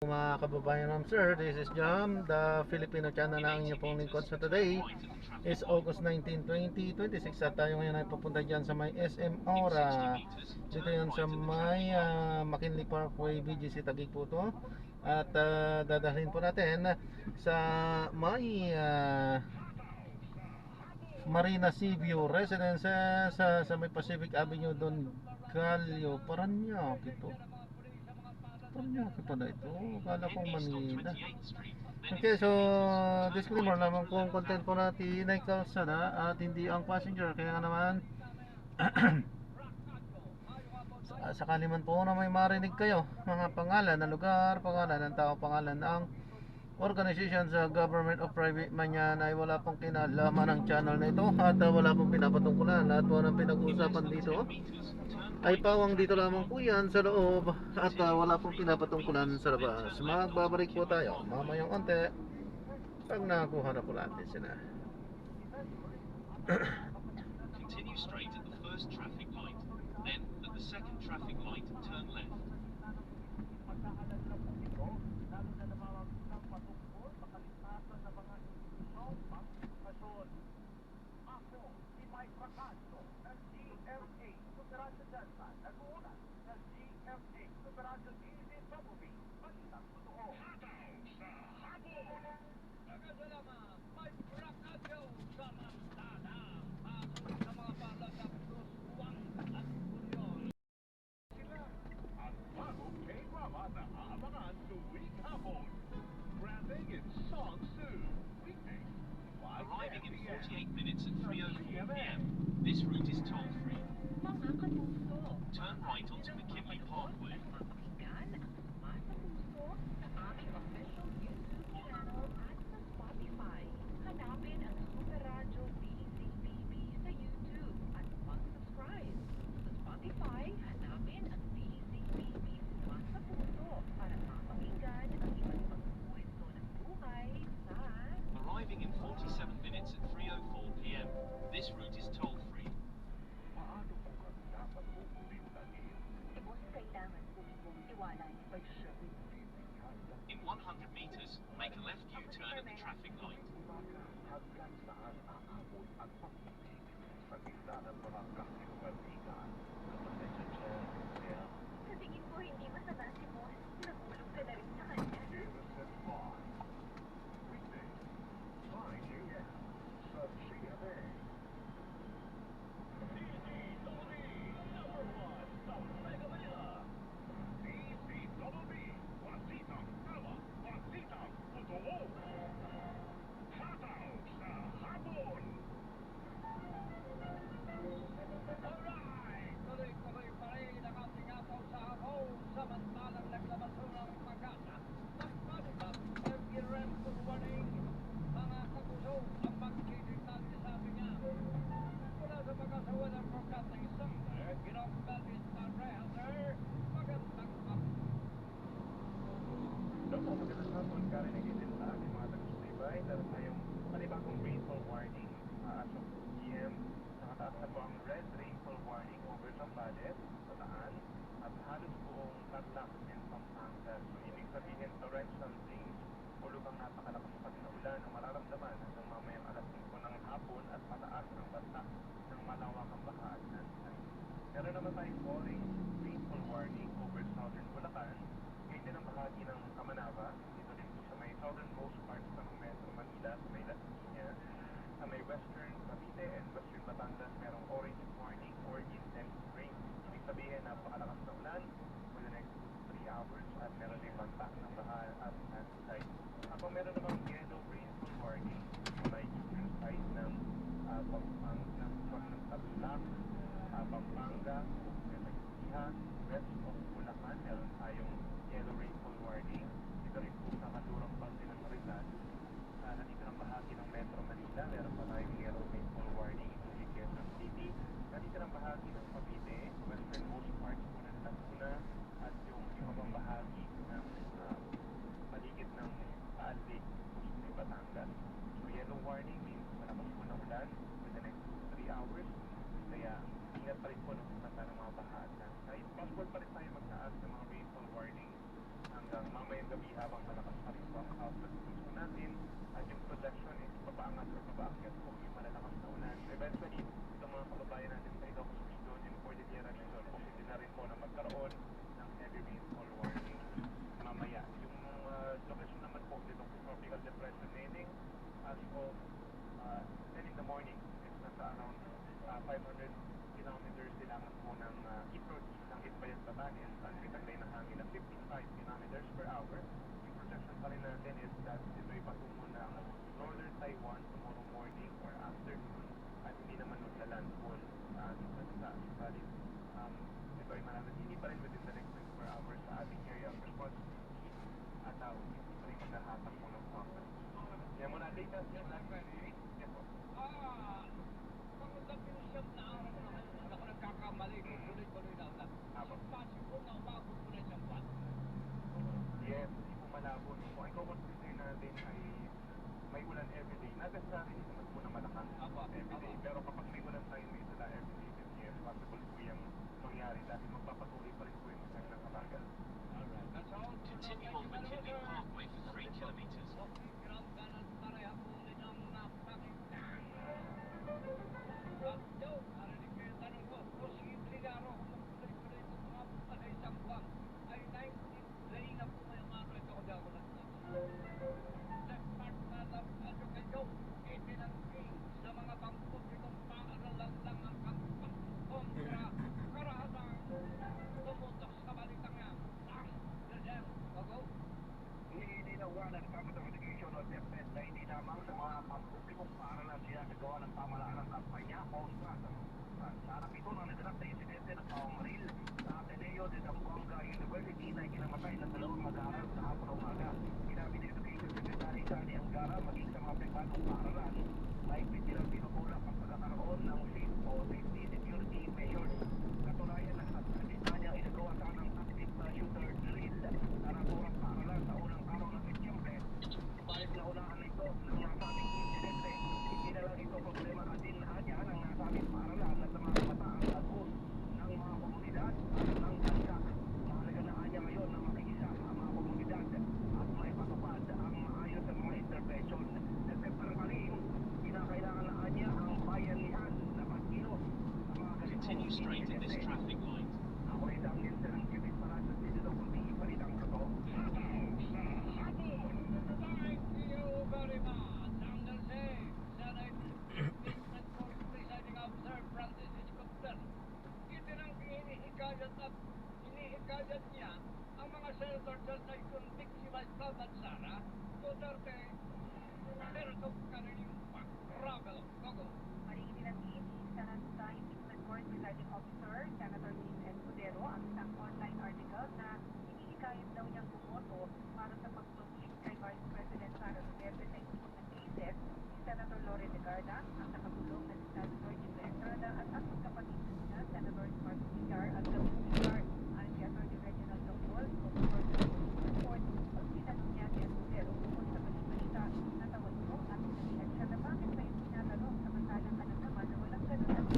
Mga kababayan, ma'am sir, this is Jam, the Filipino channel na ang inyo pong lingkod. So today is August 19, 2026 at tayo ngayon ay pupunta dyan sa may SM Aura. Dito yan sa may McKinley Parkway, BGC Taguig po to. At dadalhin po natin sa may Marina Seaview Residences sa may Pacific Avenue Don Calio, Paranaque ito. Paranaque pala ito. Kala ko Manila. Okay, so disclaimer naman kung content po natin ay kalsada at hindi ang passenger. Kaya naman sakali man po na may marinig kayo mga pangalan ng lugar, pangalan ng tao, pangalan ng organization sa government o private man yan ay wala pong kinalaman ng channel na ito at wala pong pinapatungkulan. Lahat po ng pinag-uusapan dito ay pawang dito lamang po yan sa loob at wala pong pinapatungkulan sa labas. Magbabalik po tayo mamayang onte pag nakakuha na po natin sila. Continue straight at the first traffic light, then at the second traffic light turn left. Arriving in 48 minutes at 3:04 p.m. This route is toll-free. Turn right onto McKinley Parkway. Arriving in 47 minutes at 3:04 p.m. This route is toll-free. In 100 meters, make a left U-turn at the traffic light. Panibagong rainfall warning as of PM, nakataas na po ang red rainfall warning over Zambales, Bataan, at halos buong Tarlac and Pampanga. So ibig sabihin torrential rains o lubang napakalakas pa din na ulan ang mararamdaman hanggang mamayang alas 5 ng hapon at pataas ang banta ng malawakang baha at landslide. Meron naman tayong orange rainfall warning over southern Bulacan, ngayon din ang bahagi ng Kamanava, dito din po sa may southernmost parts ng Metro Manila, sa may Las Piñas, sa may western Cavite and western Batangas, merong orange warning or intense rain. Ibig sabihin, napakalakas na ulan for the next 3 hours at meron din banta ng baha at landslide. Habang meron namang yellow rainfall warning sa may eastern side ng Tarlac, Pampanga, west of Bulacan, meron tayong yellow rainfall warning. Dito rin po sa kanlurang parte ng Rizal. Nandito ng bahagi ng Metro Manila, meron pa tayong yellow rainfall warning. mamayang gabi habang malakas pa rin po ang outlet po natin at yung projection is papaangat or papaakyat po yung malalakas na ulan. Eventually, itong mga kababayan natin sa Ilocos Region and Cordillera Region, posible na rin po na magkaroon ng heavy rainfall warning mamaya. Yung location naman po nitong tropical depression meaning as of 10 in the morning is nasa around 500 kilometers silangan po ng east-northeast ng Itbayat, Batanes at may taglay ng hangin ng 55 kilometers per hour. Yung projection pa rin natin is that ito ay patungo ng northern Taiwan tomorrow morning or afternoon at hindi naman magla-landfall sa bansa. Subalit, ito ay mananatili pa rin within the next 24 hours sa ating area of responsibility at hindi pa rin maghahatang po ng problem. Yan muna, latest yung yes po. Pagkakapin siyam na araw na ngayon ako nagkakamali kung tuloy-tuloy na ulan. So, possible na umabot po na siyang buwan. Yes, hindi po malabo. Kung i-consider natin ay may ulan everyday, not necessarily naman po na malakas everyday. Pero kapag may ulan tayo may sila everyday, then yes, possible po yung mangyari dahil magpapatuloy pa rin po yung isang nakabagal. Alright, that's all. Continue on McKinley Parkway for 3 kilometers. Okay, kinamdanan pareha po ulit ang napakita. Joe, narinig ko yung tanong ko. Posible nga raw kung tuloy-tuloy ito umabot pa na isang buwan. Ay 19 day na po ngayong araw ito kung di ako nagsasabi. Left part na lang ano kay Joe. Itinangking sa mga bangkot itong paaralan lang ang kampang kontra karahasang tumutok sa balitang yan. Gazelle, go. Inilinawanan ng Department of Education o DepEd na hindi lamang sa mga pampublikong paaralan siya nagawa ng pamalaan ng kampanya kontra sa harap ito ng naganap na insidente ng pamamaril sa Ateneo de Zamboanga University na ikinamatay ng dalawang mag-aaral sa hapon umaga. Sinabi ni Education Secretary Danny Angara maging sa mga pribadong paaralan na ipitilang tinutulak ang pagkakaroon ng safe o safety security measures. Katunayan na sa niya inagawa sana ng active shooter drill na naturang paaralan sa unang araw ng Setyembre. Balit na unahan nito ng nasabing insidente. Hindi na lang ito problema din niya ng nasabing paaralan at sa mga kabataang lagos ng mga komunidad at ng bansa. Mahalaga na niya ngayon na makikisa ang mga komunidad at maipatupad ang maayos sa mga intervention. Nagpaparaling, kinakailangan na niya ang bayanihan na pagkilos sa mga ganitong Continue straight at this traffic light. Ako ay damnin sa ng Kibit Palas at dito daw kundi ipalitang ko. Thank you very much. Ang nalse, Senate Impeachment Court Presiding Officer Francis Escobar. Itinangking inihikayat niya ang mga senator dyan na i-convict si Vice President Sara Duterte. Pero ito kanilang pag-travel. Go. Maring itinanggi ni Senate Impeachment Court Presiding Officer Senator Luis Escudero ang isang online article na hinihikayat daw niyang bumoto para sa pag-convict kay Vice President Sara Duterte sa impeachment cases ni Senator Lore Legarda, ang nakatulong na si Senator Jimmy Estrada at ang magkapatid niya, Senator Mark Villar at David Villar. Ang si Atty. Reginald Tocol, Congressman sa Supreme Court, ang tinanong niya si Escudero tungkol sa balita na tawag ko at sinabihan siya na bakit may tinatanong samantalang alam naman na walang ganun at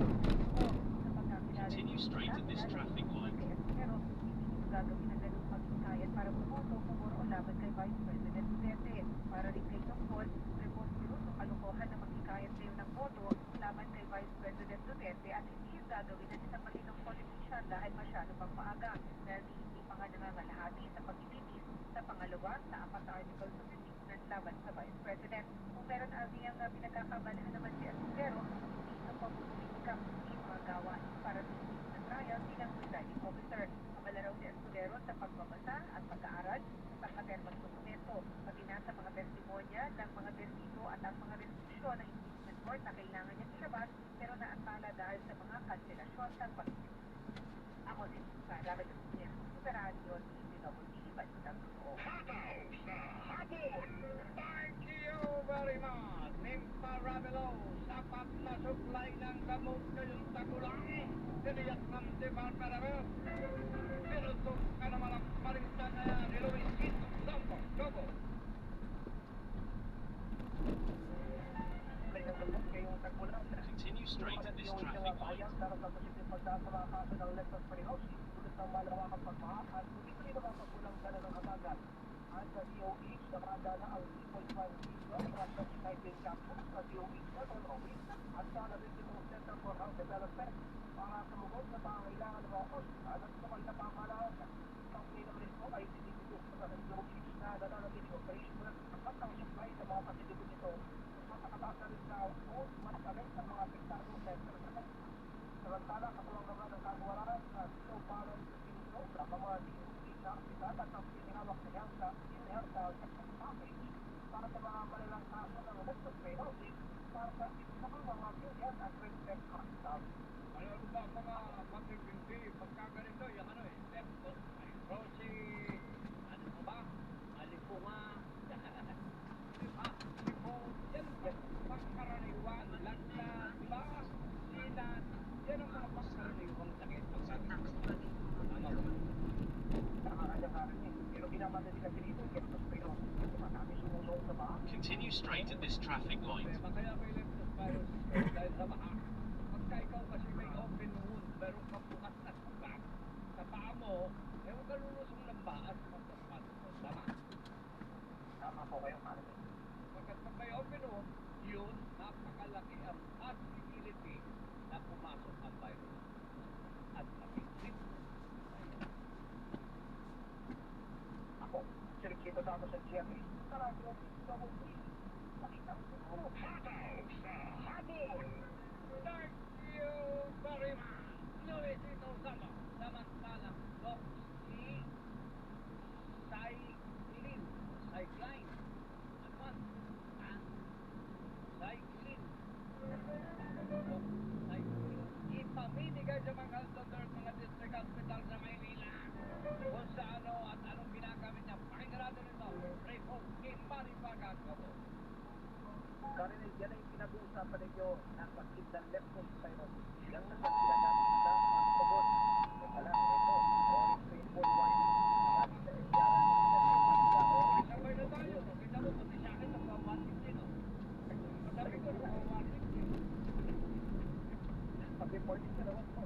sa pagkakilala. Continue straight at this traffic light. Pero hindi nito gagawin ang ganung pag-hikayat para bumoto pumuro o laban kay Vice President Duterte. Para rin kay Tocol, preposterous o kalokohan na maghikayat kayo ng boto laban kay Vice President Duterte at hindi yung gagawin ng isang matinong politician dahil masyado pang maaga dahil hindi pa nga nangangalahati sa pag-ibigis sa pangalawa sa 4 articles of impeachment laban sa Vice President. Kung meron ang pinagkakabalahan naman si Escudero, hindi ito pag-politika, hindi mga gawain para sa impeachment trial bilang presiding officer. Abala raw si Escudero sa pagbabasa at pag-aaral sa katermang dokumento, pati na sa mga testimonya ng mga testigo at ang mga resolusyon ng impeachment court na kailangan niyang ilabas pero naantala dahil sa mga kanselasyon ng pag-ibig. Ako si Sarah Rodriguez, Super Radio, DWD, Balitang Totoo. Thank you very much. Nimpa Ravelo, sapat na supply ng gamot ngayong tagulang. Tiniyak ng Department of Health. Pinutok ka naman ang palitan na yan ni Luis Quinto Sampo. Go. Continue straight at this traffic light. Para sa posibleng pagdaan sa mga kaso ng leptospirosis, tulad ng malawakang pagmaha at hindi rin nakakakulang ka na ng habagat. development para tumugon sa pangangailangan ng mga kosta at naman na pamahalaan. Kaugnay naman ito ay sinibigos sa logistics na nananatiling operational at ang supply sa mga pasilibot nito masakataas na rin sa food masalit ng mga apektado sa entertainment. Samantala, katulang naman ang kagawaran sa Snow Balance Program ang mga DOT na apitan at ang pinahawak na yan sa inheritance package para sa mga malalang kaso ng leptospirosis para sa isinakang mga million at respect hospital. Alam mo ba mga matipindi, pagkaganito, yung ano leptospirosis, ano mo ba? Alipunga, di ba? Sipon, yan pangkaraniwan, lagna, di ba? Sinan, yan ang mga pangkaraniwang sakit. Ano? Nakakanyang-karan niya. Pero ginamata nila dito, leptospirosis. Marami sumusong sa baha. Continue straight at this traffic light. Kaya may leptospirosis dahil sa baha. Pagka ikaw kasi may open wound, meron ka bukas na sugat sa paa mo, eh huwag ka lulusong ng baha at magpapad mo. Tama? Tama po kayo, Marami. Pagkat pag may open wound, yun, napakalaki ang possibility na pumasok ang virus at mapitip. Ako, sirikito sa ako sa GMA. Taradyo, double three. Nakita ko siguro. Hataw sa habon! Thank you very much. Luisito Sama. Samantalang Doc si Cyclin. Cycline. Ano man? Ha? Cyclin. Doc Cyclin. Ipamimigay sa mga health doctors, mga district hospital sa Maynila. Kung sa ano at anong ginagamit niya. Pakinggan natin ito. Report kay Maripaga Kobo. Karin, yan ay pinag-uusapan ninyo ng pagkit ng leptospirosis. Yan ang ginagamit na pagtugon. Alam, ito, orange rainbow warning. At sa isyaran ng orange Sabay na tayo. Kita mo pati sa akin, nagpa-150, no? Sabi ko, nagpa-150. pag-reporting sa lawat po.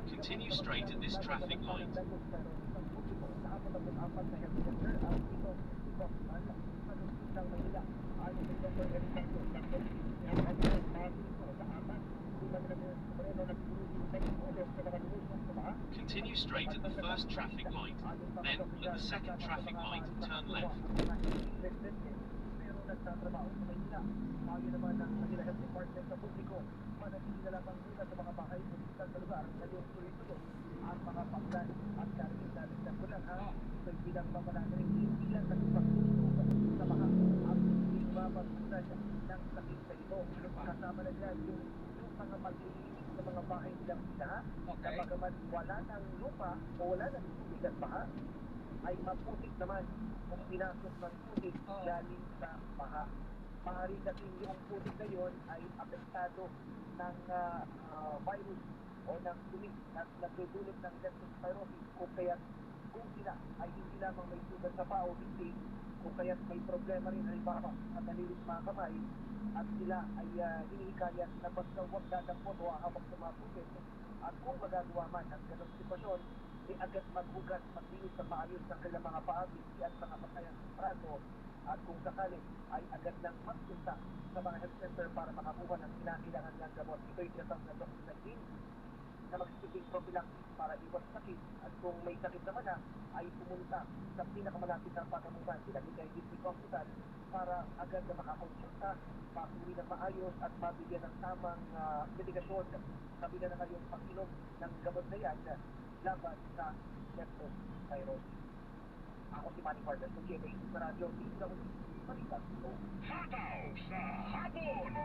Continue straight at this traffic light. Continue straight at the first traffic light. Then, at the second traffic light, turn left. Nagtatrabaho sa Maynila. Payo naman ng Manila Health Department sa publiko, manatili na lamang muna sa mga bahay o hospital sa lugar na yung tuloy-tuloy ang mga paklan at karagin namin ng bulang ito'y bilang mamanagaling hindi lang nagpagsusok sa mga ang hindi mapagsunan ng sakit sa ito. Kasama na dyan yung mga paglilinis sa mga bahay nilang sila na bagaman wala ng lupa o wala ng tubig at baha ay maputik naman kung pinasok ng putik galing sa baha. Maaari kasi yung putik na yun ay apektado ng virus o ng dumi at nagdudulot ng leptospirosis kung kaya kung sila ay hindi lamang may sugat sa paa o hindi kung kaya may problema rin halimbawa at nalilis mga kamay at sila ay hinihikayat na basta huwag dadampot o hawak sa mga putik at kung magagawa man ang ganong sitwasyon agad maghugas, maglinis sa maayos ng kailang mga paagis at mga patayang prato at kung sakali ay agad nang magpunta sa mga health center para makakuha ng kinakailangan ng gamot. Ito'y tinatawag na doxycycline na magsisiping prophylactic para iwas sakit at kung may sakit naman na ay pumunta sa pinakamalapit ng patamunan sila Bigay District Hospital para agad na makakonsulta, mapuli ng maayos at mabigyan ng tamang medikasyon. Sabi na ngayong pag-inom ng gamot na yan laban sa leptospirosis. Ako si Manny Vargas ng GMA sa radyo DWD Balikan ito. Hataw sa habon!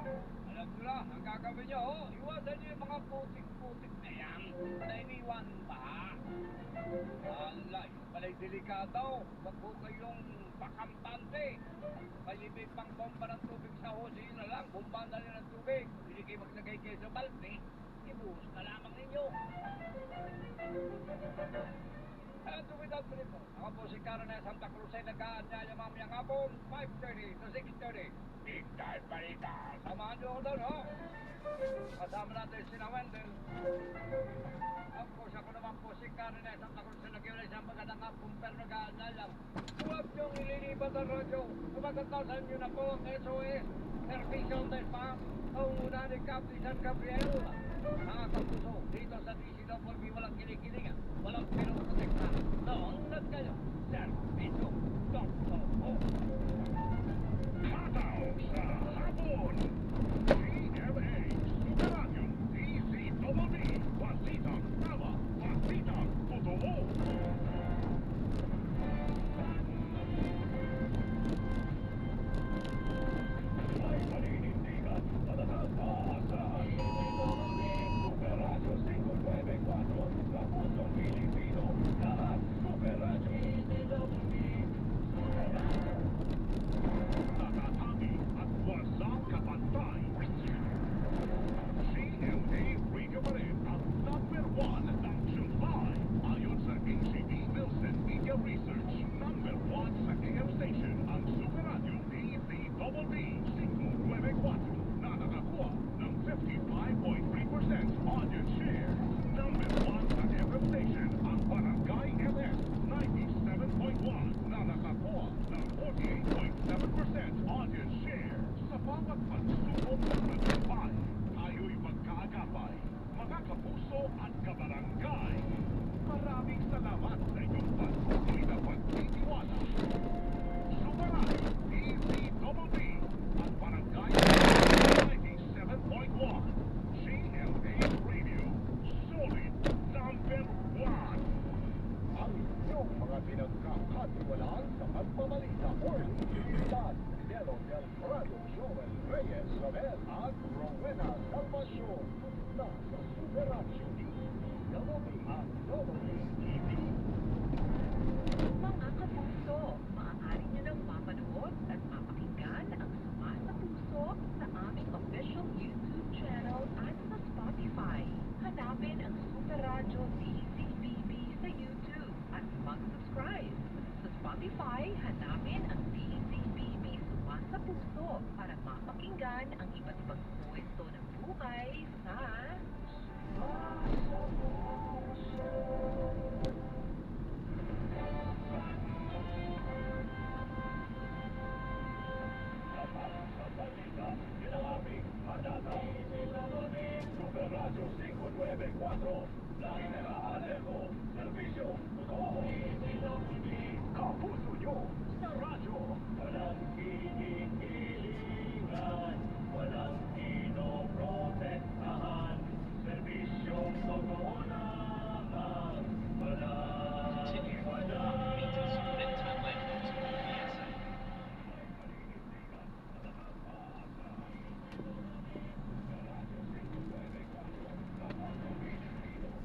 Alam nyo lang, ang gagawin nyo, iwasan nyo yung mga putik-putik na yan na iniwan pa. Wala, yung pala'y delikado. Wag po kayong pakampante. Palibig pang bomba ng tubig sa hose, yun na lang, bomba na rin ng tubig. Hindi kayo maglagay kayo sa balde, ibuhos na lamang ninyo. And without po, ako po si Carne Santa Cruz ay nag-aanyaya mamayang hapon, 5:30 to 6:30. Big time balita! Samahan nyo ako doon, ho? Kasama natin si Wendell. Of course, ako naman po si Carne Santa Cruz na nag-iwalay sa magandang hapon pero nag-aanyaya. Huwag niyong ililimutan Batang Radyo, magkatasan nyo na po ang SOS, Servicio del PAM, panguna ni Captain San Gabriel. Mga kapuso, dito sa DCWB walang kinikilingan, walang pinoprotekta. Naungnat kayo, Servicio Dr. O. Hataw sa hapon! GMA Super Radio DCWB Balitang Tama, Balitang Totoo! May paninindigan na nakakaasahan. Super Radio 594 sa pusong Pilipino. Lahat Super Radio nakatami at wasang kapantay. CMA Radio pa rin ang number 1 ng July. Ayon sa ACB Nielsen Media Research, number 1 sa AM station ang Super Radio DCWB 594 na nakakuha ng 55.3% audience share. Number 1 sa FM station ang Barangay MS 97.1 na nakakuha ng 48.7% audience share. Sa bawat pagsubok ng nagpapay, tayo'y magkaagapay, mga kapuso at kabarangay. Maraming salamat sa inyong patuloy na pagtitiwala. Sumarado, DCWB at Barangay 97.1. GMA Radio, solid number 1. Ang inyong mga pinagkakatiwalaan sa pagmamalita Orly Trinidad, Nelo del Prado, Joel Reyes, Rabel at Rowena Salvacion na sa Super Radio DCWB at WTV. Mga kapuso, maaari nyo nang mapanood at mapakinggan ang Sama sa Puso sa aming official YouTube channel at sa Spotify. Hanapin ang Super Radio DCBB sa YouTube at mag-subscribe. Sa Spotify, hanapin ang DCBB Sama sa Puso para mapakinggan ang iba't ibang kwento ng buhay sa Super Radio 594, lagi nag-aaleko, servisyo, totoo. Kapuso nyo sa radyo. Walang hinihilingan, walang pinoprotektahan, serbisyong totoo lamang. Walang Continue 400 meters, then turn left onto PSA.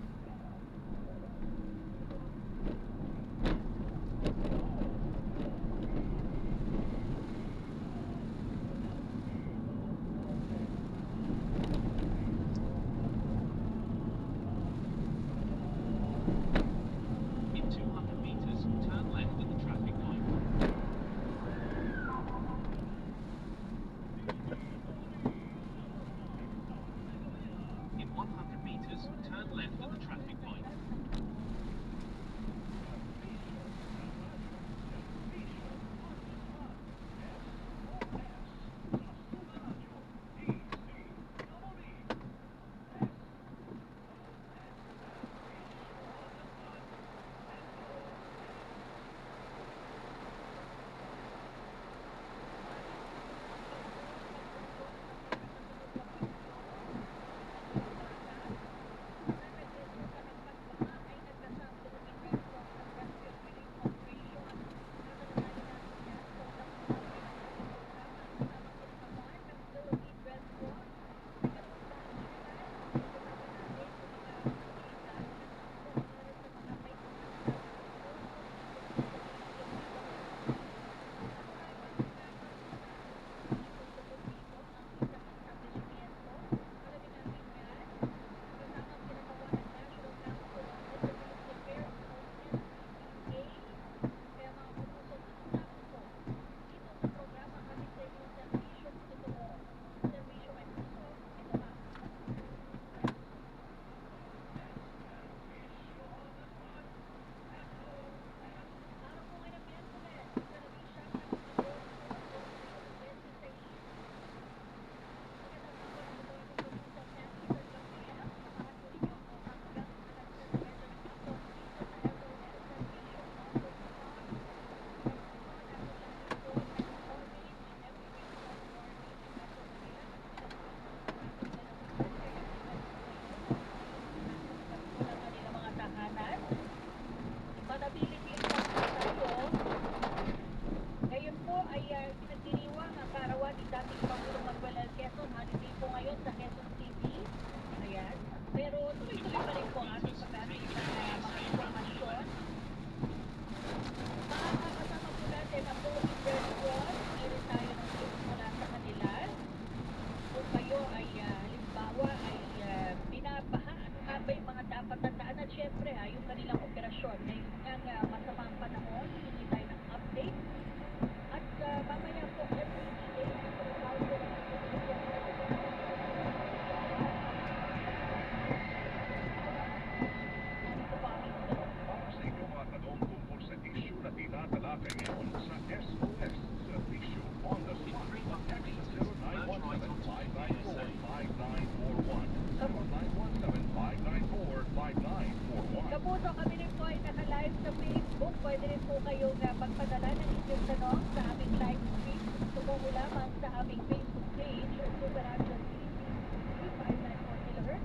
Kontakin ngayon sa SOS Servisyo on the spot. Text sa 0917-594-5941. 0917-594-5941. Kapuso, kami rin po ay naka-live sa Facebook. Pwede rin po kayong magpadala ng inyong tanong sa aming live stream. Tumungo lamang sa aming Facebook page, Super Radyo TV, 594 kHz.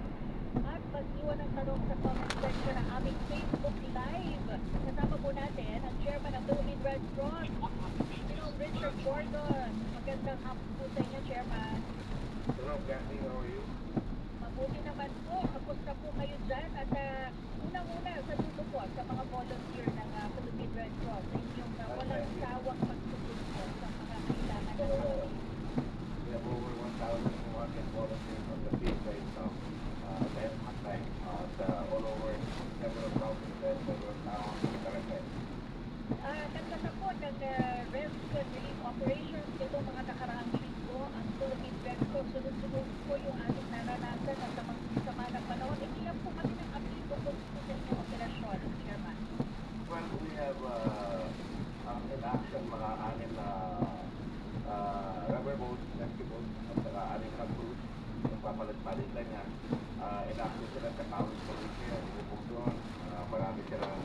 At mag-iwan ng tanong sa comment section ng aming Facebook Live. Kasama po natin ang chairman ng Philippine Red Cross, Ginoong Richard Gordon. Magandang hapon po sa inyo, chairman. Hello, Kathy. How are you? Mabuti naman po. Kamusta po kayo dyan? At unang-una, saludo po sa mga volunteer ng Philippine Red Cross sa inyong walang sawang pagtutulong po sa mga kailangan ng mga We have over 1,200 volunteers on the field right now. Last time, all over several provinces, several towns, Tarangay. Nagkata po ng rescue and relief operations itong mga nakaraang linggo ang Philippine Red Cross. Sunod-sunod po yung aming naranasan at sa mga panahon. Hindi lang po kami ng update tungkol po sa inyong operasyon, Chairman. Well, we have in action mga anim na rubber boats, rescue boats, at saka anim na cruise. Papalit-palit lang yan. In action sila sa Taos Police, bubog doon. Marami silang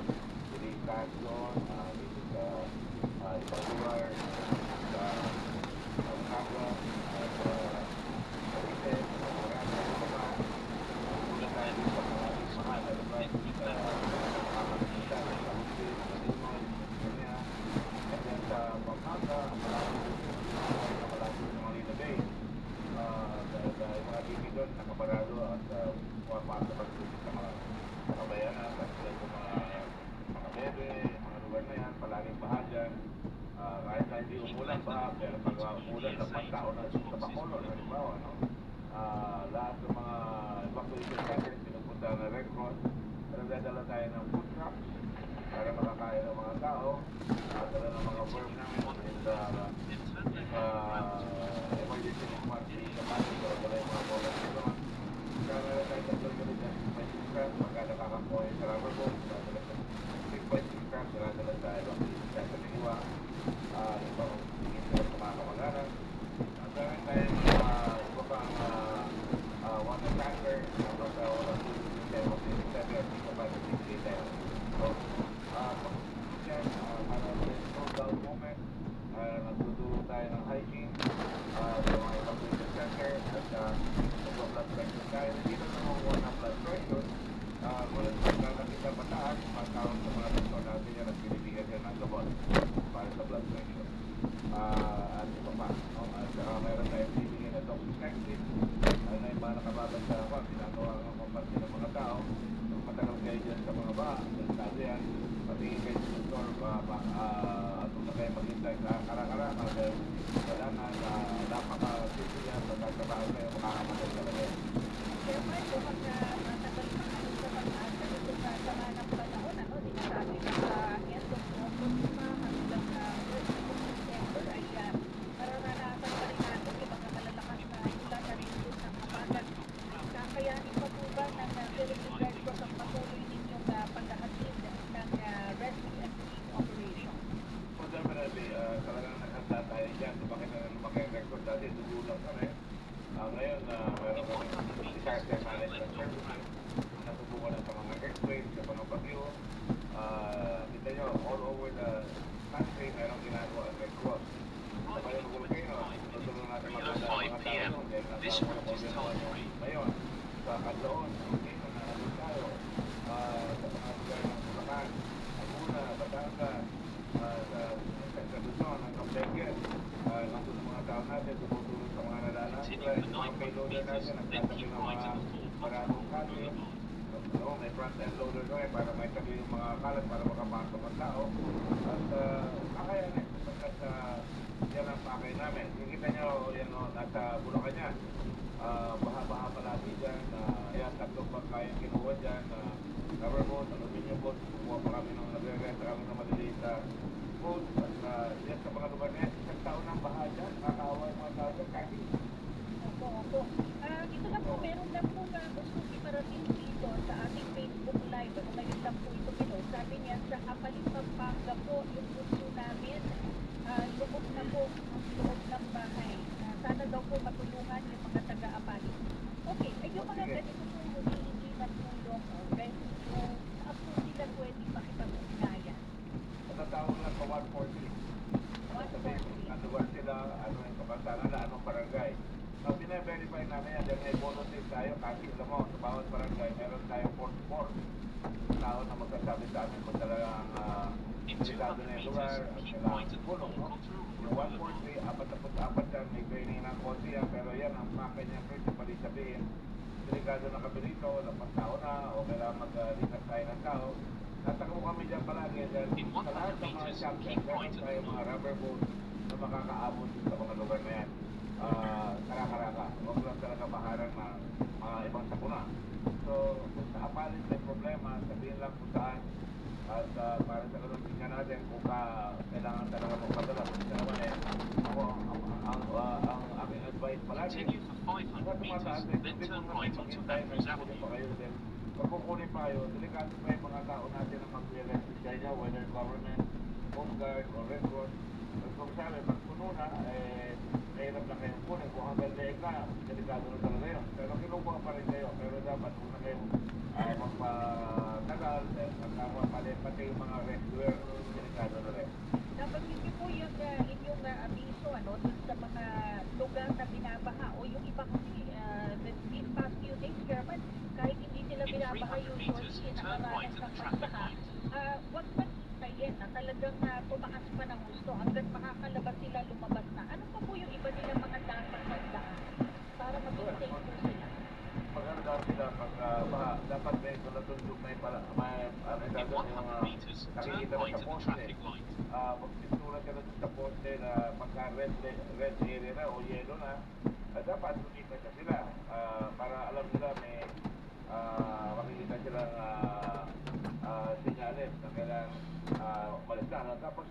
relief doon. Dito sa ibang lugar, sa Agua, at Cavite, marami sa mga ulang tayo sa maraming mahal na lugar. Kamakita, sa Usil, sa Limon, Kanya, and then sa Pampanga, malapit sa Manila Bay. Dahil mga tibig doon, nakaparado at pumapasok ang tubig sa mga kabayanan, at sila sa mga bebe, mga lugar na yan, palaging baha dyan. Kahit na hindi umulan baha, pero pag umulan sa pagkaon na sa Bacolod, halimbawa, no? Lahat ng mga evacuation centers pinupunta ng Red Cross, pero dadala tayo ng food trucks para makakain ng mga tao, dala ng mga worm namin in the emergency response sa Pasig, pero dala yung mga volunteers doon. Kaya meron tayo tatlong ganit na 6.6 grams, pagka nakakakuha sa rubber boat, dadala sa 6.6 grams, dadala sa evacuation center ng iwa, ibang tingin sila sa mga kamag-anak. At meron tayong iba pang water tanker, basta walang tulong sa evacuation center, dito pa sa 6 tayo. So, pag-tulong yan, para sa slow down moment, nagtutulong tayo ng hiking sa mga evacuation center at blood pressure tayo. Hindi na naman ng blood pressure. Kung nakita pataas, magkaroon sa mga doktor natin yan at binibigyan yan ng gamot para sa blood pressure. At iba pa. At meron tayong bibigyan na doxycycline. Ano yung mga nakababad sa ako, ginagawa ng kompante ng mga tao. Kung matagal kayo dyan sa mga baha, delikado yan. Patingin kayo sa doktor, at kung na kayo maghintay sa kara-kara, kailangan napaka-simple yan, pagkakabahan kayo, makakamatay talaga yan. Chairman, kung matagal pa kayo sa pag-asa nito sa sama ng panahon, sinasabi na sa end of August pa hanggang September ay mararanasan pa rin natin yung mga malalakas na ulan na rin doon ng habagat. Kakayanin pa po ba ng Philippine Red Cross ang patuloy ninyong paghahatid ng rescue and relief operation? So definitely, talagang naghanda tayo dyan. Lumaki ang record dati, dugulang kami. Ngayon, meron kami disaster management services. Natutukan na sa mga earthquakes, sa mga bagyo. Kita nyo, all over the country, meron ginagawa ang Red Cross. Sa Bayan ng Volcano, tutulong natin maganda ang mga tao doon. Dahil nasa mga problema ngayon. Sa Caldoon, Volcano na nandun tayo. Sa mga lugar ng Bulacan, Aguna, Batangas, sa Luzon, ang Campeche, nandun ang mga tao natin, tumutulong sa mga nalalang. Mga payloader natin, nagtatabi ng mga maraming kalit. May front-end loader doon para may tabi yung mga kalat para makapasok ang tao. At kakayanin, sapagkat yan ang pakay namin. Kikita nyo, yan o, nasa Bulacan yan. Baha-baha palagi dyan. Yan, tatlong pagkain kinuha dyan. Rubber boat, aluminium boat. Kumuha pa kami ng nagre-renta kami ng maliliit na boat. At yan sa mga lugar na yan, isang taon ng baha dyan. Nakakawa yung mga tao dyan. Kasi Opo. Ito lang po, meron lang po na gusto iparating dito sa ating Facebook Live. Ngayon lang po ito pinost. Sabi niya, sa Apalit, Pampanga po, yung gusto namin lubog na po ang loob ng bahay. Sana daw po matulungan yung mga taga-Apali. Okay, ay yung mga ganito po humihingi ng tulong, rescue, saan po sila pwede makipag-ugnayan? Matatawag lang sa 143. Sabihin kung ano ba sila, ano yung kapansanan na anong barangay. Now, bine-verify namin yan dahil may volunteer tayo kasi alam mo, sa bawat barangay meron tayong 44 tao na magsasabi sa amin kung talagang In delikado 200 na yung meters, lugar at keep kailangan right at the tulong. fork No? onto Yung 143, 44 yan, may training ng konti yan, pero yan ang maka niya principally sabihin, delikado na kami dito, lampas tao na, o kailangan mag-likas tayo ng tao. Natakbo kami dyan palagi dahil In sa lahat 100 ng mga meters, chapter, keep meron right at tayo the mga fork. rubber boat na makakaabot sa mga lugar na yan. Karaka-raka. Huwag lang talaga maharang na mga ibang sakuna. So, kung sa Apalit may problema, sabihin lang kung saan. At para sa ganun, tingnan natin kung kailangan talaga magpadala. Kasi naman ako, ang aking advice palagi, Continue for 500 meters, then turn right onto Andrews Avenue. Pag kukunin pa kayo, delikado pa yung mga tao natin na mag-rescue sa inyo, whether government, Coast Guard, or Red Cross. At kung sabi, pag puno na, mahirap lang kayong kunin. Kung hanggang leeg na, delikado na talaga yun. Pero kinukuha pa rin kayo. Pero dapat kung na kayong magpatagal, pati yung mga rescuer, delikado na rin. Dapat hindi po yung inyong abiso dun sa mga lugar na binabaha o yung iba kasi these past few days, Chairman, kahit hindi sila In binabaha 300 yung meters, turn right at the traffic light. Huwag pa hintayin na talagang tumaas pa ng gusto hanggang makakalabas sila lumabas na. Ano pa po yung iba nilang mga dapat tandaan para maging safe po sila? Maganda sila pag baha. Dapat may tulatundok may In 100 meters, turn right at the traffic light. Magpintura ka na sa poste na pagka red area na o yellow na, dapat lumipat na sila para alam nila may makikita silang sinyales na kailangan umalis na. Tapos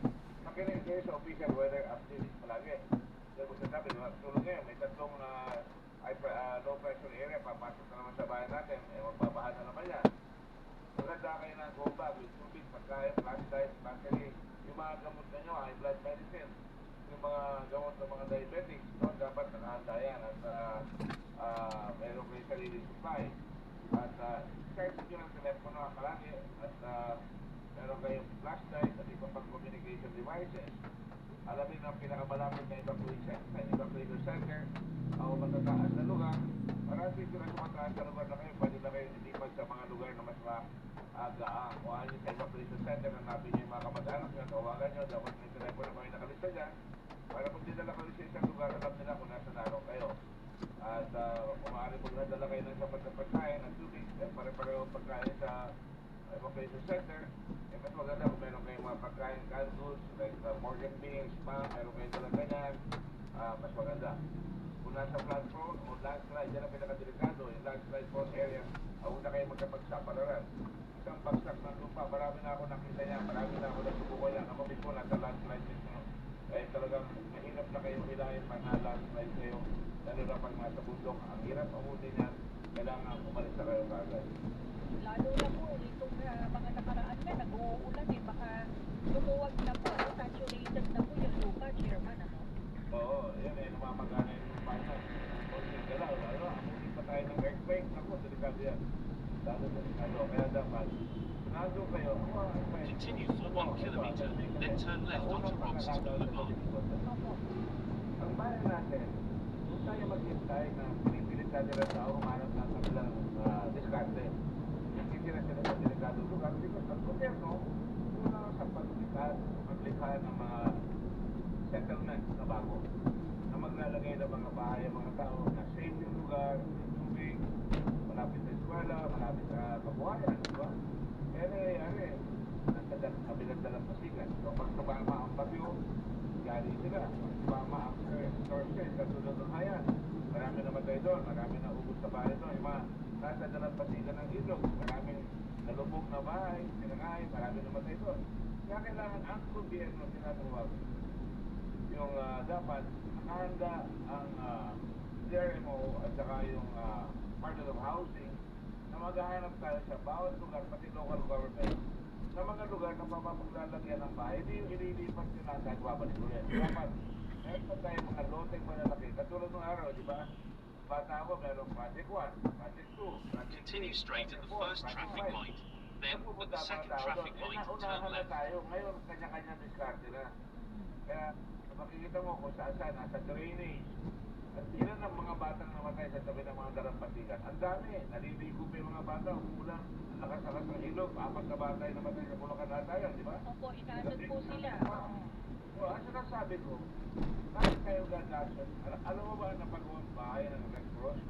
makinig kayo sa official weather updates palagi. Dahil kung sasabi, tulog ngayon, may tatlong low pressure area, papasok na naman sa bayan natin, magbabahan na naman yan. Maganda kayo ng go bag with tubig, pagkain, flashlight, battery, yung mga gamot na nyo, high blood medicine, yung mga gamot ng mga diabetics, no, dapat nakahanda yan at meron kayo sarili supply. At charge nyo ng telepono palagi at meron kayong flashlight at iba pang communication devices. Alamin ang pinakamalapit na evacuation center o matataas na lugar para sila sa mataas na lugar na kayo, pwede na kayo ilipad sa mga lugar na mas maagaan. Kuhaan nyo sa evacuation center, hanapin nyo yung mga kamag-anak nyo, tawagan nyo, dapat may telepono kayo nakalista dyan para kung dinala kayo sa isang lugar, alam nila kung nasa naroon kayo. At kung maaari mo nadala kayo ng sapat na pagkain at tubig, pare-pareho pagkain sa evacuation center, mas maganda kung meron kayong mga pagkain, canned goods, like Morgan beans, meron kayong dalang ganyan, mas maganda. Kung nasa flat prone o landslide, yan ang pinakadelikado, yung landslide prone area, huwag na kayo magkapagsapalaran. Isang bagsak ng lupa, marami na ako nakita niya, marami na ako nasubukan yan, ako mismo nasa landslide mismo. Eh talagang mahirap na kayong hilahin pag na-landslide kayo, lalo na pag nasa bundok, ang hirap amutin yan, kailangan umalis na kayo kaagad. Lalo na po, itong mga nakaraan na, nag-uulan baka lumuwag na po, saturated na po yung lupa, Chairman, Oo, yun namamagana yung lupa niyan. Konting galaw, amutin pa tayo ng earthquake, ako, delikado yan. Lalo delikado, kaya dapat, nandun kayo, Continue for 1 kilometer, then turn left onto Robson's Boulevard. Ang bayan natin, kung tayo maghintay na pinipilit natin ang tao humanap ng kanilang diskarte, hindi na sila sa delikado lugar, because ang gobyerno, wala sa paglikha ng mga settlement na bago, na maglalagay ng mga bahay ang mga tao na safe yung lugar, yung tubig, malapit sa eskwela, malapit sa kabuhayan, di ba? Kaya nangyayari, kabilang dalampasigan. So pag tumama ang bagyo, gali sila. Pag tumama ang storm surge, kasunod ng hayan, marami namatay doon, marami na ubos sa bahay doon. Yung mga nasa dalampasigan ng ilog, maraming nalubog na bahay, sinangay, marami namatay doon. Kaya kailangan ang gobyerno tinatawag yung dapat nakahanda ang DRMO at saka yung Department of Housing na maghahanap tayo sa bawat lugar, pati local government, na mga lugar na mapapaglalagyan ng bahay, hindi yung ililipat nyo lang kahit babalik ulit. Dapat, meron pa tayo mga loteng malalaki. Katulad ng araw, di ba? Bata ako, meron Project 1, Project 2, Project 3, Continue straight at the first traffic light. Then, at the second traffic light, turn unahan na left. tayo. Ngayon, kanya-kanya diskarte na. Kaya, makikita mo kung saan, nasa drainage. At ilan ang mga batang namatay sa tabi ng mga dalampasigan. Ang dami, naliligo pa yung mga bata, umulan, lakas-lakas ng ilog, 4 na bata yung namatay sa Bulacan na tayo, di ba? Opo, inaanod po sila. O, ang sinasabi ko, bakit kayo gagasan? Alam mo ba na pagawang bahay ng Red Cross?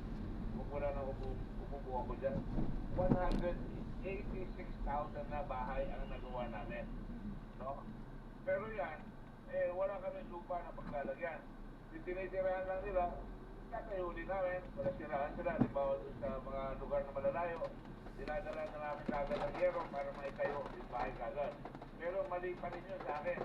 Kung wala na umupo ako dyan, 186,000 na bahay ang nagawa namin. No? Pero yan, wala kami lupa na paglalagyan. Tinitirahan lang nila, kakayuli namin, wala sirahan sila, halimbawa sa mga lugar na malalayo, dinadala na namin kagad ang yero para maitayo yung bahay kagad. Pero mali pa rin yun sa akin.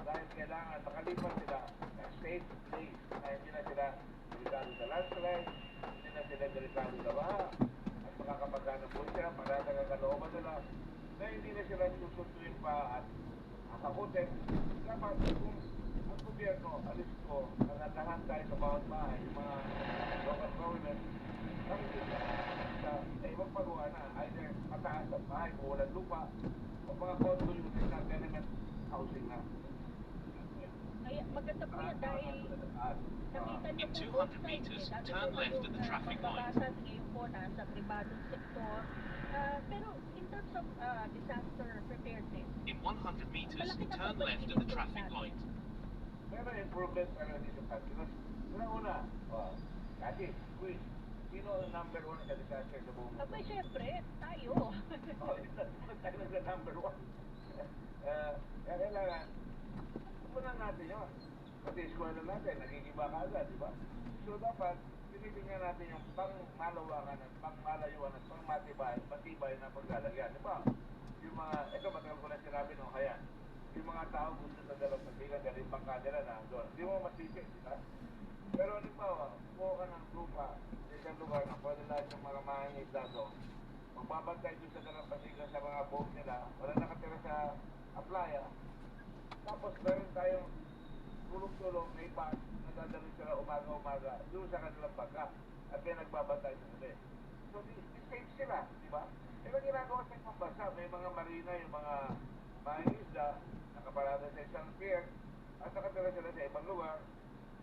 Dahil kailangan makalipat sila sa safe place na hindi na sila delikado sa landslide, hindi na sila delikado sa baha, at makakapagana po siya para nakakalooban nila na hindi na sila susunduin pa at akakutin. Dapat kung ang gobyerno, alis ko, nangandahan tayo sa bawat bahay, yung mga local government, magpagawa na, either mataas ang bahay kung walang lupa, o mga condo unit na tenement housing na. Kaya maganda po yan dahil nakita niyo In po 200 both sides meters, eh. Dati turn po left at the traffic light. magbabasag, ngayon po nasa pribadong sektor. Pero in terms of disaster preparedness, In 100 meters, malaki na turn po ba left at the in-improve traffic natin? light. Pero improvement para dito sa because una, dati, quiz, sino ang number 1 sa disaster sa buong mundo? Abay, syempre, tayo. Tayo na number 1. Kaya kailangan, punan natin yun. Pati eskwela natin, nagigiba ka agad, di ba? So dapat, tinitingnan natin yung pang-malawakan at pang-malayuan at pang-matibay na paglalagyan. Di ba? Yung mga, ito matagal ko na sinabi nung kaya, yung mga tao gusto sa dalampasigan dahil yung bangka nila na doon. Hindi mo masisip, di ba? Pero halimbawa, kuha ka ng lupa sa isang lugar na pwede lahat yung mga mangingisda doon. Magbabantay doon sa dalampasigan sa mga boat nila, wala nakatira sa playa. Tapos meron tayong tulong-tulong na iba na dadalhin sila umaga-umaga doon sa kanilang bangka at may nagbabantay sa gabi. So, safe sila, di ba? Pero ginagawa sa isang bansa, may mga marina, yung mga mangingisda, nakaparada sa isang pier, at nakatira sila sa ibang lugar,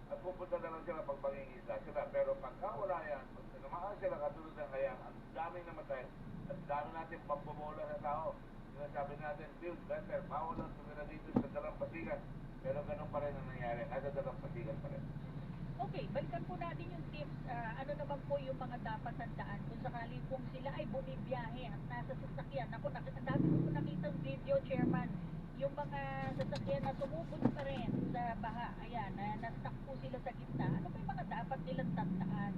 at pupunta na lang sila pag mangingisda sila. Pero pagka wala yan, pag sinamaan sila katulad ng hayang, ang daming namatay, at dami natin pagbobola sa tao. Sinasabi natin, build better, bawal lang tumira dito sa dalampasigan. Pero ganun pa rin ang nangyari, nasa dalampasigan pa rin. Okay, balikan po natin yung tips. Ano naman po yung mga dapat tandaan kung sakali pong sila ay bumibiyahe at nasa sasakyan. Ako, ang dami ko po nakitang video, Chairman, yung mga sasakyan na sumubod pa rin sa baha. Ayan, na-stuck po sila sa gitna. Ano po yung mga dapat nilang tandaan?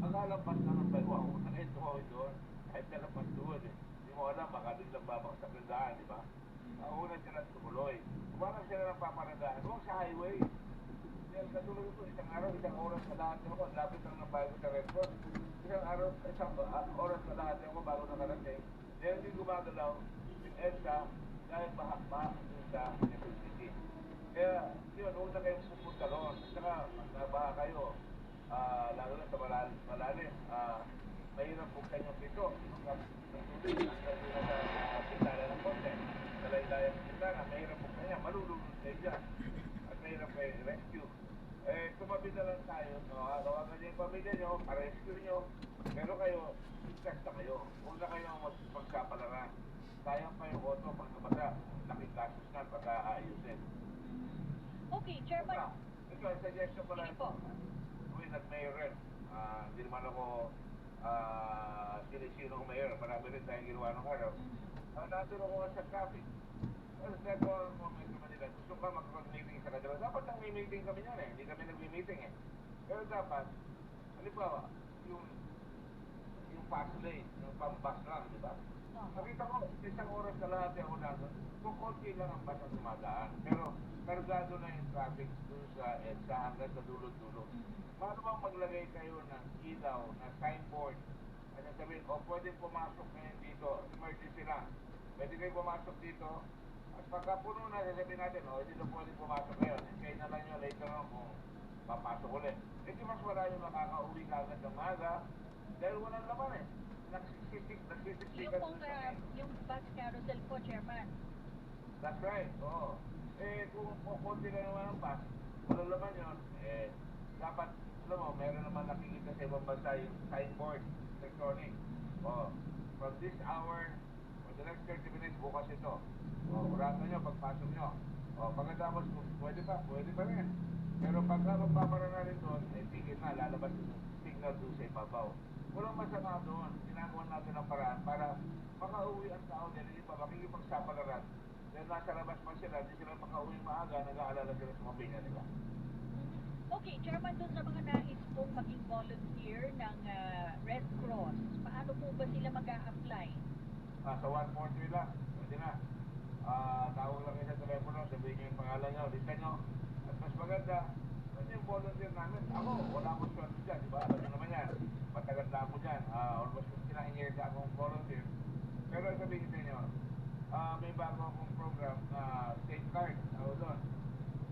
Ang lalabas na ng dalawa, kung nakituhoy doon, kahit nalapas doon eh. Hindi mo alam, baka biglang babaksak ng daan, di ba? Ang una sila tumuloy. Kumarang sila ng paparadaan, huwag sa highway. Dahil katulad ito, isang araw, isang oras na lahat ako, ang lapit lang ng bago sa Red Cross. Isang oras na lahat ako bago nakarating. Dahil hindi gumagalaw, yung EDSA, dahil baha sa Quezon City. Kaya, yun, huwag na kayong pupunta roon. At saka, baha kayo, lalo na sa malalim, mahirap po kanyang pito. Nagtubig, hanggang doon sa pintana ng konti. Sa laylayan ng pintana, mahirap po kanya, malulunod kayo dyan. At mahirap kayo rescue. Tumabi na lang tayo, tawagan niyo yung pamilya nyo, pa-rescue nyo. Pero kayo, ligtas na kayo. Huwag na kayo magsapalaran. Sayang pa yung auto pag nabasa. Laking gastos na pagka-ayusin. Okay, Chairman. Ito, suggestion ko lang Sige po. Uy, nag-mayor rin. Hindi naman ako sinisino ko mayor. Marami rin tayong ginawa ng araw. Naturo ko sa traffic. Tapos neto ang Metro Manila. Gusto ka makapag-meeting sa kanila. Dapat ang may-meeting kami yan eh. Hindi kami nag-meeting eh. Pero dapat, halimbawa, yung fast lane, yung pang-bus lang, di ba? Nakita ko, isang oras na lahat ako nandun. Kung konti lang ang bus ang dumadaan. Pero kargado na yung traffic doon sa EDSA hanggang sa dulo-dulo. Paano bang maglagay kayo ng ilaw, na signboard, at sabihin, pwede pumasok ngayon dito, emergency lang. pwede kayo pumasok dito. At pagka puno na, sasabihin natin, hindi na pwede pumasok ngayon. Kaya na lang nyo later on kung papasok ulit. Kasi mas wala yung makakauwi kagad ng maga dahil walang laman eh. Nagsisiksikan Yung pong, yung bus carousel po, Chairman. That's right, oo. Kung konti lang naman ang bus, walang laman yun, dapat, alam mo, meron naman nakikita sa ibang bansa yung signboard, electronic. From this hour, for the next 30 minutes, bukas ito. Uratan nyo, pagpasok nyo. Pagkatapos, pwede pa rin. Pero pagka magpapara na rin doon, tigil na, lalabas yung signal doon sa ibabaw. Walang masama doon. Ginagawa natin ang paraan para makauwi ang tao dahil hindi pa makikipagsapalaran. Dahil nasa labas pa sila, hindi sila makauwi maaga, nag-aalala sila sa pamilya nila. Okay, Chairman, doon sa mga nais pong maging volunteer ng Red Cross, paano po ba sila mag-a-apply? Sa 143 lang, pwede na. Tawag lang kayo sa telepono, sabihin nyo yung pangalan nyo, lista nyo. At mas maganda, ano yung volunteer namin? Ako, wala akong sweldo dyan, di ba? Alam nyo naman yan. Matagal na ako dyan. Almost 59 years na akong volunteer. Pero sabihin sa inyo, may bago akong program na state card. Ako doon.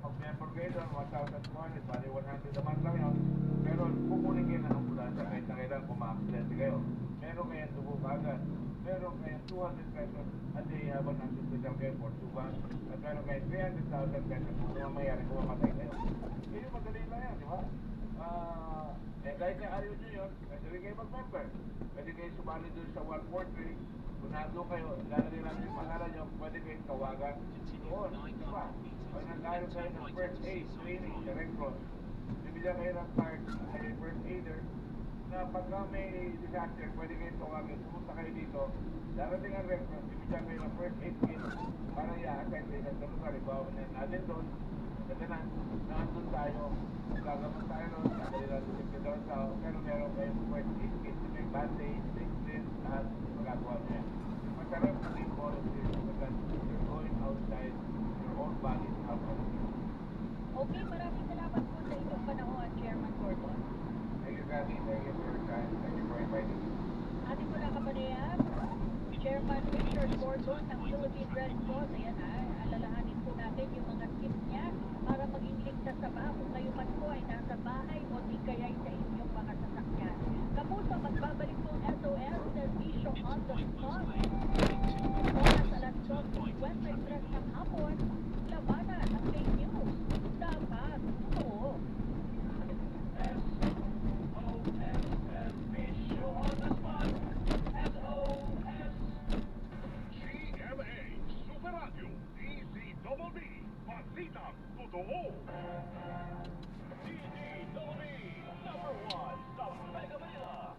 Pag member kayo doon, 1,200, bali 100 naman lang yun. Pero kukunin kayo ng ambulansya kahit na kailan kung ma-accidente kayo. Meron kayong dugo kagad. Meron kayong 200 pesos a day habang nasa hospital kayo for 2 months. At meron kayong 300,000 pesos kung ano mayari kung mamatay kayo. Yun yung madali lang yan, di ba? Kahit na ayaw nyo yun, pwede rin kayo mag-member. Pwede kayo sumali doon sa 143. Kung nandun kayo, lalagay namin yung pangalan nyo, pwede kayong tawagan. Doon, di ba? Pag nagkaroon kayo ng first aid training sa Red Cross, bibigyan kayo ng card sa first aider na pagka may disaster, pwede kayo tawagin, pumunta kayo dito, darating ang Red Cross, bibigyan kayo ng first aid kit para i-assign sa isang lugar. Ibawa na natin doon, kasi nandun tayo, gagamot tayo doon, dadali natin yung pindawan tao, pero meron kayong first aid kit, may bandage, may split, lahat, magagawa nyo yan. Masarap na yung volunteer because you're going outside your own body to help other people. Okay, maraming salamat po sa inyong panahon, Chairman Gordon. Thank you, Kathy. Thank you for your time. Thank you for inviting me. Ating mga kapanayan, Chairman Richard Gordon ng Philippine Red Cross. Ayan alalahanin po natin yung mga tips niya para maging ligtas sa ba kung kayo man po ay nasa bahay o di kaya'y sa inyong mga sasakyan. Kamusta magbabalik po SOS Servicio on the spot. Oras alas 2:53 ng hapon, labanan ang fake news. Dapat totoo. GMA Super Radio DZBB Balitang Totoo. DZBB number 1 sa Mega Manila.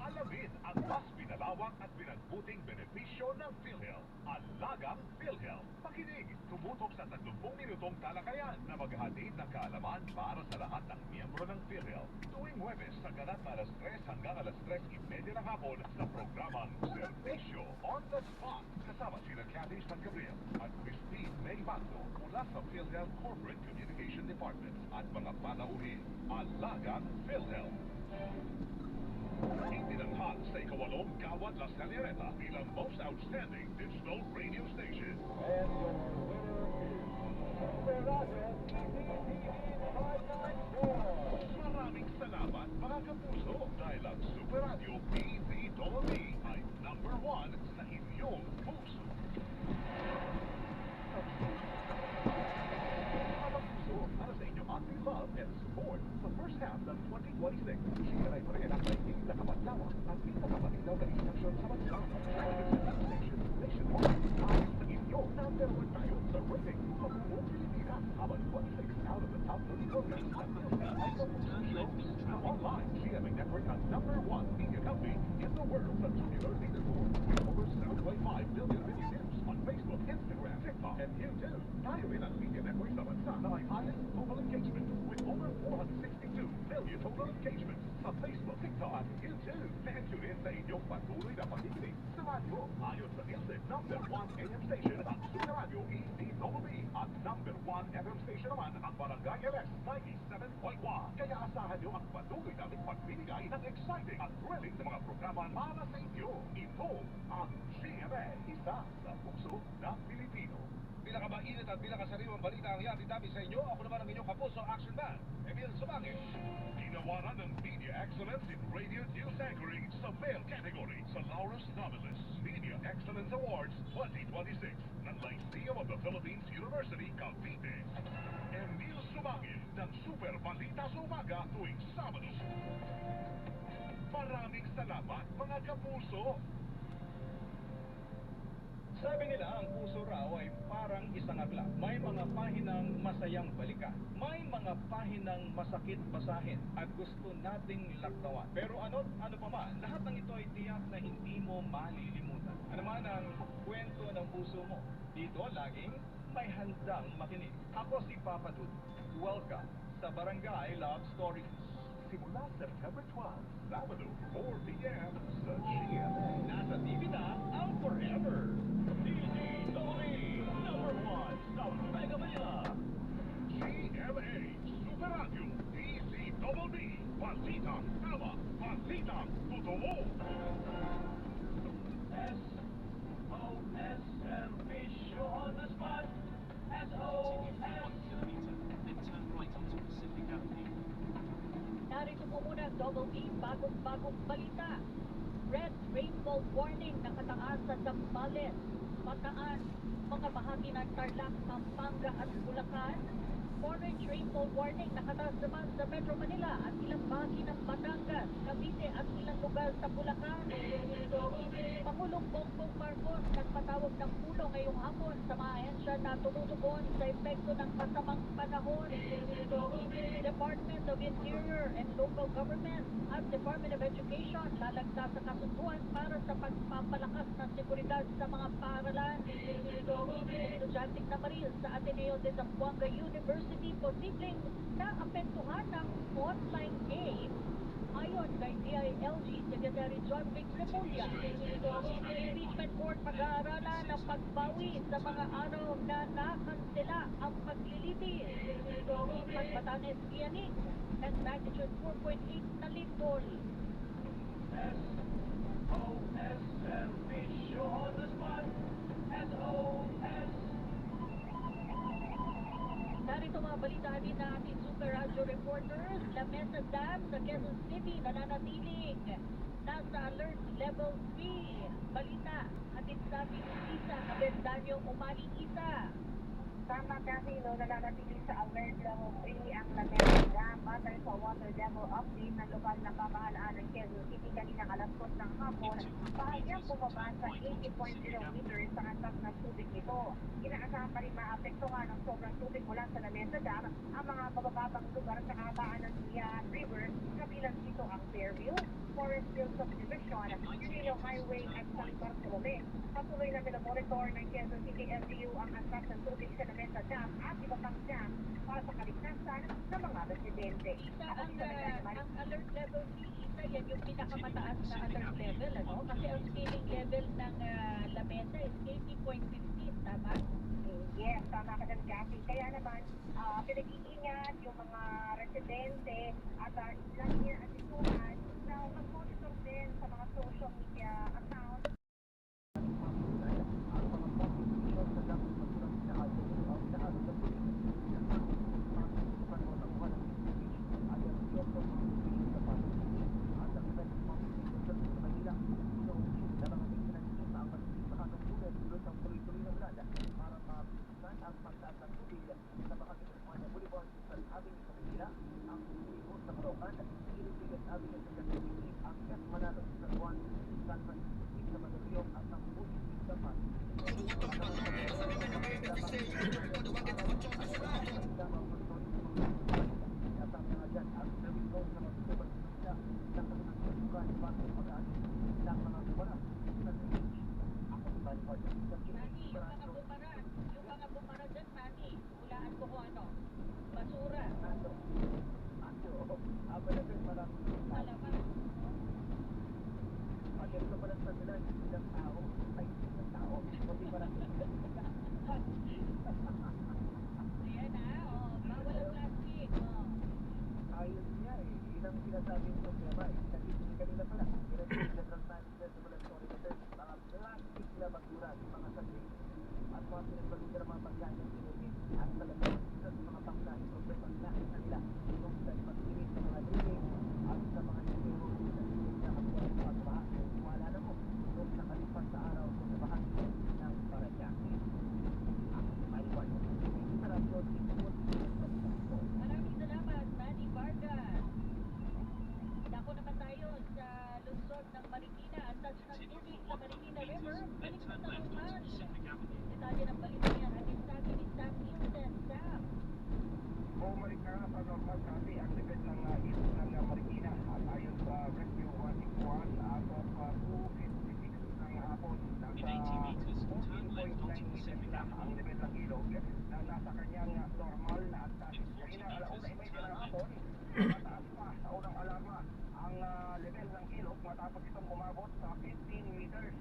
Alamin ang mas pinalawak at pinagbuting benepisyo ng PhilHealth. Alagang PhilHealth. Makinig, tumutok sa 30 minutong talakayan na maghatid ng kaalaman para sa lahat ng miyembro ng PhilHealth. Tuwing Huwebes sa ganat na alas 3 hanggang alas 3:30 ng hapon sa programang Servisyo on the Spot. Kasama sina Cathy San Gabriel at Christine May Magno mula sa PhilHealth Corporate Communication Department at mga panauhin. Alagang PhilHealth. Itinanghal sa ika-8 Kawad La Salineta bilang Most Outstanding Digital Radio Station. And your winner is Super Radio DZBB 594. Maraming salamat mga kapuso dahil ang Super Radio DZBB ay number 1 sa inyong puso. Mga puso, para sa inyong active love and support sa first half ng 2026, sinalay pa rin ang may pinakamatlawan at pinakamalinaw na istasyon sa bansa. Television station nationwide. Ayos na inyo, number 1 tayo sa rating sa buong Pilipinas. Habang 26 out of the top 30 programs sa Philippine Icon Shows na online, GMA Network ang number 1 media company in the world sa Tubular Leaderboard with over 7.5 billion video views on Facebook, Instagram, TikTok, and YouTube. Tayo rin ang media network sa bansa na may highest total engagement with over 462 million total engagements sa Facebook, TikTok, at YouTube. Thank you rin sa inyong patuloy na pakikinig sa radyo. Ayon sa Nielsen, number 1 AM station ang Super Radio EZBB at number 1 1 FM station naman ang Barangay LS 97.1. Kaya asahan nyo ang patuloy nating pagbibigay ng exciting at thrilling na mga programa para sa inyo. Ito ang GMA, isa sa puso ng Pilipino. Pinakamainit at pinakasariwang balita ang yati dami sa inyo. Ako naman ang inyong kapuso action man, Emil Sumangit. Ginawaran ng Media Excellence in Radio News Anchoring sa male category sa Laurus Nobilis Media Excellence Awards 2026 ng Lyceum of the Philippines University, Cavite. Emil Sumangit ng Super Balita sa Umaga tuwing Sabado. Maraming salamat mga kapuso! Sabi nila ang puso raw ay parang isang aklat. May mga pahinang masayang balikan. May mga pahinang masakit basahin at gusto nating laktawan. Pero ano pa man, lahat ng ito ay tiyak na hindi mo malilimutan. Ano man ang kwento ng puso mo, dito laging may handang makinig. Ako si Papa Dud. Welcome sa Barangay Love Stories. Simula September 12, Sabado, 4 p.m. sa GMA. Nasa TV na ang Forever. DDWE #1 sa Mega Manila. GMA, Super Radio, DCWD, Balitang Tama, Balitang Totoo. SOSM Fisyo on the spot. Continue for 1 kilometer, then turn right onto Pacific Avenue. Narito po muna ang Double B bagong balita. Red rainfall warning nakataas sa Zambales, Bataan, mga bahagi ng Tarlac, Pampanga at Bulacan. Orange rainfall warning nakataas naman sa Metro Manila at ilang bahagi ng Batangas, Cavite at ilang lugar sa Bulacan. Pangulong Bongbong Marcos nagpatawag ng pulong ngayong hapon sa mga ahensya na tumutugon sa epekto ng masamang panahon. Department of Interior and Local Government at Department of Education lalagda sa kasunduan para sa pagpapalakas ng seguridad sa mga paaralan. Estudyanteng namaril sa Ateneo de Zamboanga University posibleng naapektuhan ng online game. Ayon kay DILG Secretary John Vic Remulla, Impeachment Court pag-aaralan ng pagbawi sa mga araw na nakansela ang paglilitis. Pagbatanes Tiyanik and magnitude 4.8 na lindol. SOSM Fisyo on the spot. SOS. Narito mga balita din na ating Super Radio reporters. La Mesa Dam sa Quezon City nananatiling nasa alert level 3. Balita atin sa ating Isa Abendanyo Umali Isa. Tama kasi nananatili sa alert level 3 ang La Mesa Dam batay sa water level update ng lokal na pamahalaan ng Quezon City kaninang alas 4 ng hapon. Bahagyang bumaba sa 80.0 meters sa antas ng tubig nito. Inaasahan pa rin maapektuhan ng sobrang tubig mula sa La Mesa Dam ang mga babababang lugar sa kahabaan ng Siyahan River, kabilang dito ang Fairview, Forestville Subdivision, Unilo Highway at San Bartolome. Patuloy na minomonitor ng Quezon City LGU ang antas ng tubig sa La Mesa Dam at iba pang dam para sa kaligtasan ng mga residente. Isa ang alert level 3, Isa yan yung pinakamataas na alert level, ano? Kasi ang scaling level ng La Mesa is 80.15, tama? Yes, tama ka dyan, Kathy. Kaya naman, pinag-iingat yung mga residente at lagi niya asisuhan na mag-monitor din sa mga social media accounts. Yung mga bumara dyan, Manny, hulaan ko kung ano, basura. Malaman. Ayan na. naging problema ay kanina pala. General Manager ng mga coordinators, mga plastic na basura, mga saglit at mga pinagbalutan ng mga pagkain sinunit at talagang isa sa mga pangkahing problema na kanila yung sa pagsinig ng mga drainage at sa mga nagsinig na kapag pagbaha. Wala na mo nung nakalipas sa araw kung sa bahagi ng Parañaque. Ang maliwan mo, sa radyo, Maraming salamat, Manny Vargas. Dako naman tayo sa lungsod ng Marikina at sa tubig sa Marikina River. Balik sa Talungan. Detalye ng balita yan. Ang sabi ni Sam Houston. Sam. Bumalik na nga sa normal kasi ang level ng ilog ng Marikina at ayon sa Rescue 161 as of 2:56 ng hapon In 80 meters, turn left 14.9 onto meters Pacific lang ang Avenue. level ng ilog na nasa kanyang normal na at In 40 kanina alauna ay may meters, turn tinahapon mataas pa sa unang alarma ang level ng ilog matapos itong umabot sa 15 meters.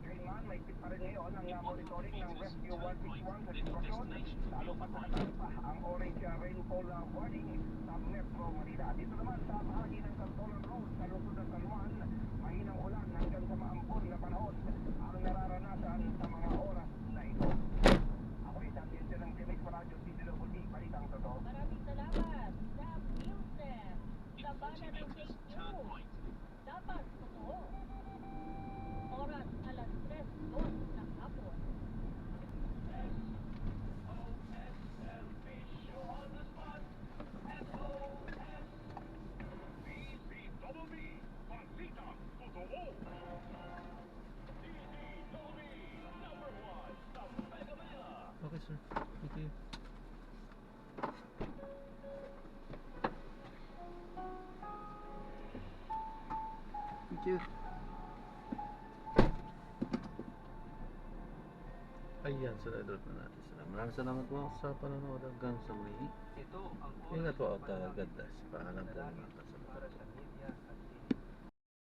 Gayunman may tip pa rin ngayon ang monitoring ng Rescue 161 sa sitwasyon lalo pa nakataas pa ang orange rainfall warning sa Metro Manila. Dito naman sa bahagi ng Santolan Road sa lungsod ng Taluan, mahinang ulan hanggang sa maampon na panahon ang nararanasan sa mga oras na ito. Ako ay Sapiente ng Tinig sa Radyo CWD, Balitang Totoo. Maraming salamat, Sam Houston. In Labanan 40 ng meters, fake turn news. right. Dapat totoo. Oras alas 3:02 ng hapon. Okay, sir. Thank you. Thank you. Ayan, sila idol na natin sila. Maraming salamat po sa panonood hanggang sa muli. Ito ang Ingat po at God bless. Paalam po mga kasama. para sa media